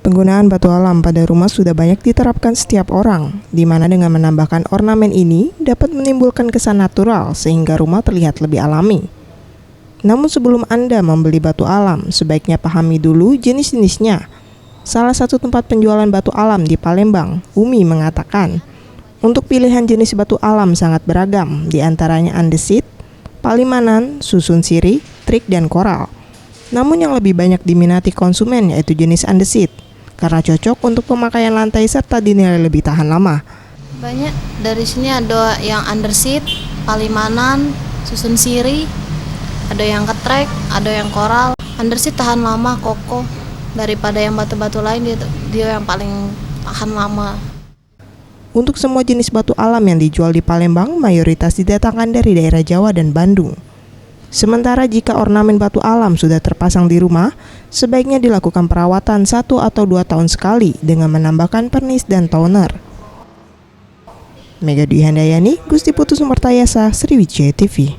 Penggunaan batu alam pada rumah sudah banyak diterapkan setiap orang, di mana dengan menambahkan ornamen ini dapat menimbulkan kesan natural sehingga rumah terlihat lebih alami. Namun sebelum Anda membeli batu alam, sebaiknya pahami dulu jenis-jenisnya. Salah satu tempat penjualan batu alam di Palembang, Umi mengatakan, untuk pilihan jenis batu alam sangat beragam, di antaranya andesit, palimanan, susun sirih, trik, dan koral. Namun yang lebih banyak diminati konsumen yaitu jenis andesit, karena cocok untuk pemakaian lantai serta dinilai lebih tahan lama. Banyak dari sini ada yang andesit, palimanan, susun sirih, ada yang ketrek, ada yang koral. Andesit tahan lama, kokoh daripada yang batu-batu lain, dia yang paling tahan lama. Untuk semua jenis batu alam yang dijual di Palembang mayoritas didatangkan dari daerah Jawa dan Bandung. Sementara jika ornamen batu alam sudah terpasang di rumah, sebaiknya dilakukan perawatan 1 atau 2 tahun sekali dengan menambahkan pernis dan toner. Mega Dwi Handayani, Gusti Putu Sumertayasa, Sriwijaya TV.